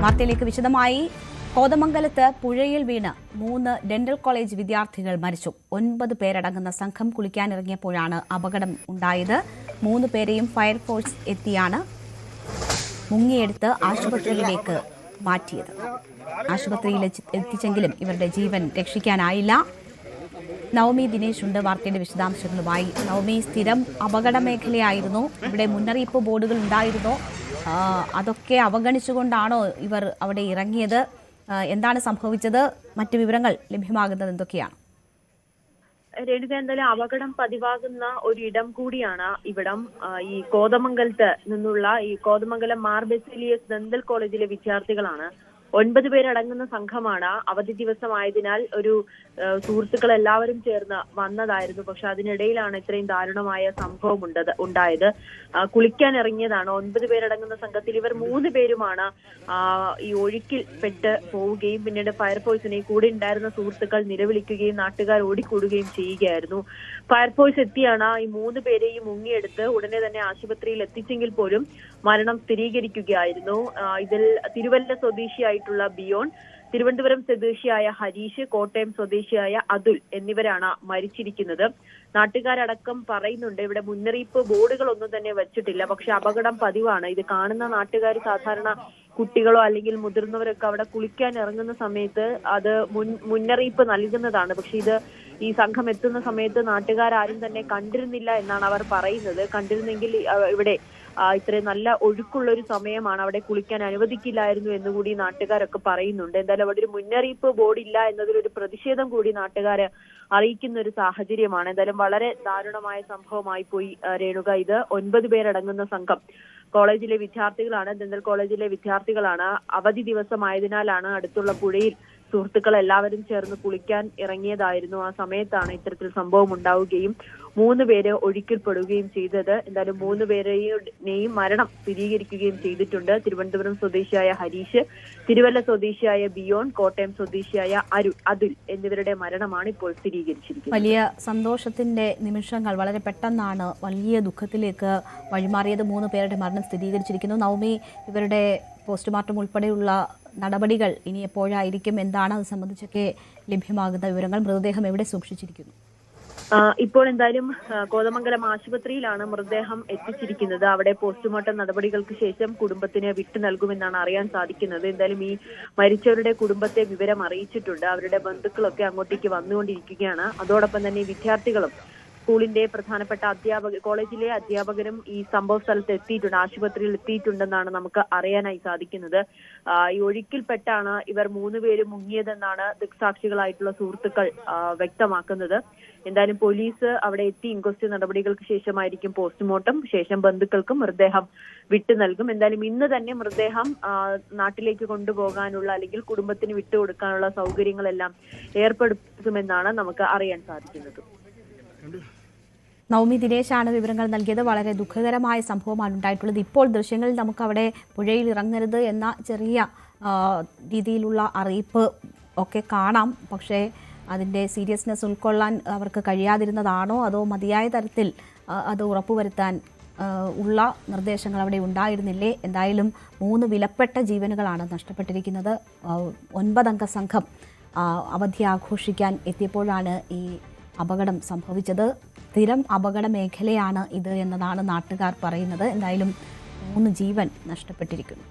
വാർത്തയിലേക്ക് വിശദമായി. കോതമംഗലത്ത് പുഴയിൽ വീണ് 3 ഡെന്റൽ കോളേജ് വിദ്യാർത്ഥികൾ മരിച്ചു. 9 പേരടങ്ങുന്ന സംഘം കുളിക്കാനിറങ്ങിയപ്പോഴാണ് അപകടം ഉണ്ടായത്. 3 പേരെയും ഫയർഫോഴ്സ് എത്തിയാണ് മുങ്ങിയെടുത്ത് ആശുപത്രിയിലേക്ക് മാറ്റിയത്. ആശുപത്രിയിൽ എത്തിച്ചെങ്കിലും ഇവരുടെ ജീവൻ രക്ഷിക്കാനായില്ല. നവമി ദിനേശ് ഉണ്ട് വാർത്തയുടെ വിശദാംശങ്ങളുമായി. നവമി, സ്ഥിരം അപകട മേഖലയായിരുന്നു. ഇവിടെ മുന്നറിയിപ്പ് ബോർഡുകൾ ഉണ്ടായിരുന്നോ? അതൊക്കെ അവഗണിച്ചുകൊണ്ടാണോ ഇവർ അവിടെ ഇറങ്ങിയത്? എന്താണ് സംഭവിച്ചത്? മറ്റു വിവരങ്ങൾ ലഭ്യമാകുന്നത് എന്തൊക്കെയാണ്? രേണുക, എന്തായാലും അപകടം പതിവാകുന്ന ഒരിടം കൂടിയാണ് ഇവിടം. ഈ കോതമംഗലത്ത് നിന്നുള്ള ഈ കോതമംഗലം മാർ ബെസിലിയസ് ഡെന്റൽ കോളേജിലെ വിദ്യാർത്ഥികളാണ്. 9 പേരടങ്ങുന്ന സംഘമാണ്. അവധി ദിവസമായതിനാൽ ഒരു സുഹൃത്തുക്കൾ എല്ലാവരും ചേർന്ന് വന്നതായിരുന്നു. പക്ഷെ അതിനിടയിലാണ് ഇത്രയും ദാരുണമായ സംഭവം ഉണ്ടായത്. കുളിക്കാൻ ഇറങ്ങിയതാണ്. 9 പേരടങ്ങുന്ന സംഘത്തിൽ ഇവർ 3 പേരുമാണ് ഈ ഒഴുക്കിൽ പെട്ട് പോവുകയും പിന്നീട് ഫയർഫോഴ്സിനെ കൂടെ ഉണ്ടായിരുന്ന സുഹൃത്തുക്കൾ നിലവിളിക്കുകയും നാട്ടുകാർ ഓടിക്കൂടുകയും ചെയ്യുകയായിരുന്നു. ഫയർഫോഴ്സ് എത്തിയാണ് ഈ 3 പേരെയും മുങ്ങിയെടുത്ത് ഉടനെ തന്നെ ആശുപത്രിയിൽ എത്തിച്ചെങ്കിൽ പോലും മരണം സ്ഥിരീകരിക്കുകയായിരുന്നു. ഇതിൽ തിരുവല്ല സ്വദേശിയായിട്ടുള്ള ബിയോൺ, തിരുവനന്തപുരം സ്വദേശിയായ ഹരീഷ്, കോട്ടയം സ്വദേശിയായ അതുൽ എന്നിവരാണ് മരിച്ചിരിക്കുന്നത്. നാട്ടുകാരടക്കം പറയുന്നുണ്ട് ഇവിടെ മുന്നറിയിപ്പ് ബോർഡുകളൊന്നും തന്നെ വെച്ചിട്ടില്ല. പക്ഷെ അപകടം പതിവാണ്. ഇത് കാണുന്ന നാട്ടുകാർ സാധാരണ കുട്ടികളോ അല്ലെങ്കിൽ മുതിർന്നവരൊക്കെ അവിടെ കുളിക്കാൻ ഇറങ്ങുന്ന സമയത്ത് അത് മുന്നറിയിപ്പ് നൽകുന്നതാണ്. പക്ഷെ ഇത് ഈ സംഘം എത്തുന്ന സമയത്ത് നാട്ടുകാരും തന്നെ കണ്ടിരുന്നില്ല എന്നാണ് അവർ പറയുന്നത്. കണ്ടിരുന്നെങ്കിൽ ഇവിടെ ഇത്രയും നല്ല ഒഴുക്കുള്ള ഒരു സമയമാണ്, അവിടെ കുളിക്കാൻ അനുവദിക്കില്ലായിരുന്നു എന്നുകൂടി നാട്ടുകാരൊക്കെ പറയുന്നുണ്ട്. എന്തായാലും അവിടെ ഒരു മുന്നറിയിപ്പ് ബോർഡ് ഇല്ല എന്നതിലൊരു പ്രതിഷേധം കൂടി നാട്ടുകാരെ അറിയിക്കുന്ന ഒരു സാഹചര്യമാണ്. എന്തായാലും വളരെ ദാരുണമായ സംഭവമായി പോയി രേണുക. ഇത് 9 പേരടങ്ങുന്ന സംഘം കോളേജിലെ വിദ്യാർത്ഥികളാണ്, ഡെന്റൽ കോളേജിലെ വിദ്യാർത്ഥികളാണ്. അവധി ദിവസമായതിനാലാണ് അടുത്തുള്ള പുഴയിൽ സുഹൃത്തുക്കൾ എല്ലാവരും ചേർന്ന് കുളിക്കാൻ ഇറങ്ങിയതായിരുന്നു. ആ സമയത്താണ് ഇത്തരത്തിൽ സംഭവം ഉണ്ടാവുകയും 3 പേര് ഒഴുക്കിൽപ്പെടുകയും ചെയ്തത്. എന്തായാലും 3 പേരെയും മരണം സ്ഥിരീകരിക്കുകയും ചെയ്തിട്ടുണ്ട്. തിരുവനന്തപുരം സ്വദേശിയായ ഹരീഷ്, തിരുവല്ല സ്വദേശിയായ ബിയോൺ, കോട്ടയം സ്വദേശിയായ അതുൽ എന്നിവരുടെ മരണമാണ് ഇപ്പോൾ സ്ഥിരീകരിച്ചിരിക്കുന്നത്. വലിയ സന്തോഷത്തിന്റെ നിമിഷങ്ങൾ വളരെ പെട്ടെന്നാണ് വലിയ ദുഃഖത്തിലേക്ക് വഴിമാറിയത്. 3 പേരുടെ മരണം സ്ഥിരീകരിച്ചിരിക്കുന്നു. നവമി, ഇവരുടെ പോസ്റ്റ്മോർട്ടം ഉൾപ്പെടെയുള്ള നടപടികൾ ഇനി എപ്പോഴായിരിക്കും? എന്താണ് അത് സംബന്ധിച്ചൊക്കെ ലഭ്യമാകുന്ന വിവരങ്ങൾ? മൃതദേഹം എവിടെ സൂക്ഷിച്ചിരിക്കുന്നു? ഇപ്പോൾ എന്തായാലും കോതമംഗലം ആശുപത്രിയിലാണ് മൃതദേഹം എത്തിച്ചിരിക്കുന്നത്. അവിടെ പോസ്റ്റ്മോർട്ടം നടപടികൾക്ക് ശേഷം കുടുംബത്തിന് വിട്ടു നൽകുമെന്നാണ് അറിയാൻ സാധിക്കുന്നത്. എന്തായാലും ഈ മരിച്ചവരുടെ കുടുംബത്തെ വിവരം അറിയിച്ചിട്ടുണ്ട്. അവരുടെ ബന്ധുക്കളൊക്കെ അങ്ങോട്ടേക്ക് വന്നുകൊണ്ടിരിക്കുകയാണ്. അതോടൊപ്പം തന്നെ വിദ്യാർത്ഥികളും സ്കൂളിന്റെ പ്രധാനപ്പെട്ട കോളേജിലെ അധ്യാപകരും ഈ സംഭവ സ്ഥലത്ത് എത്തിയിട്ടുണ്ട്, ആശുപത്രിയിൽ എത്തിയിട്ടുണ്ടെന്നാണ് നമുക്ക് അറിയാനായി സാധിക്കുന്നത്. ഈ ഒഴുക്കിൽപ്പെട്ടാണ് ഇവർ 3 പേരും മുങ്ങിയതെന്നാണ് ദൃക്സാക്ഷികളായിട്ടുള്ള സുഹൃത്തുക്കൾ വ്യക്തമാക്കുന്നത്. എന്തായാലും പോലീസ് അവിടെ എത്തി ഇൻക്വസ്റ്റ് നടപടികൾക്ക് ശേഷമായിരിക്കും പോസ്റ്റ്മോർട്ടം. ശേഷം ബന്ധുക്കൾക്കും മൃതദേഹം വിട്ടു നൽകും. എന്തായാലും ഇന്ന് തന്നെ മൃതദേഹം നാട്ടിലേക്ക് കൊണ്ടുപോകാനുള്ള അല്ലെങ്കിൽ കുടുംബത്തിന് വിട്ടുകൊടുക്കാനുള്ള സൗകര്യങ്ങളെല്ലാം ഏർപ്പെടുത്തുമെന്നാണ് നമുക്ക് അറിയാൻ സാധിക്കുന്നത്. നവമി ദിനേശാണ് വിവരങ്ങൾ നൽകിയത്. വളരെ ദുഃഖകരമായ സംഭവമാണ് ഉണ്ടായിട്ടുള്ളത്. ഇപ്പോൾ ദൃശ്യങ്ങളിൽ നമുക്ക് അവിടെ പുഴയിൽ ഇറങ്ങരുത് എന്ന ചെറിയ രീതിയിലുള്ള അറിയിപ്പ് ഒക്കെ കാണാം. പക്ഷേ അതിൻ്റെ സീരിയസ്നെസ് ഉൾക്കൊള്ളാൻ അവർക്ക് കഴിയാതിരുന്നതാണോ അതോ മതിയായ തരത്തിൽ അത് ഉറപ്പുവരുത്താൻ ഉള്ള നിർദ്ദേശങ്ങൾ അവിടെ ഉണ്ടായിരുന്നില്ലേ? എന്തായാലും 3 വിലപ്പെട്ട ജീവനുകളാണ് നഷ്ടപ്പെട്ടിരിക്കുന്നത്. 9 അംഗ സംഘം അവധി ആഘോഷിക്കാൻ എത്തിയപ്പോഴാണ് ഈ അപകടം സംഭവിച്ചത്. സ്ഥിരം അപകട മേഖലയാണ് ഇത് എന്നതാണ് നാട്ടുകാർ പറയുന്നത്. എന്തായാലും 3 ജീവൻ നഷ്ടപ്പെട്ടിരിക്കുന്നു.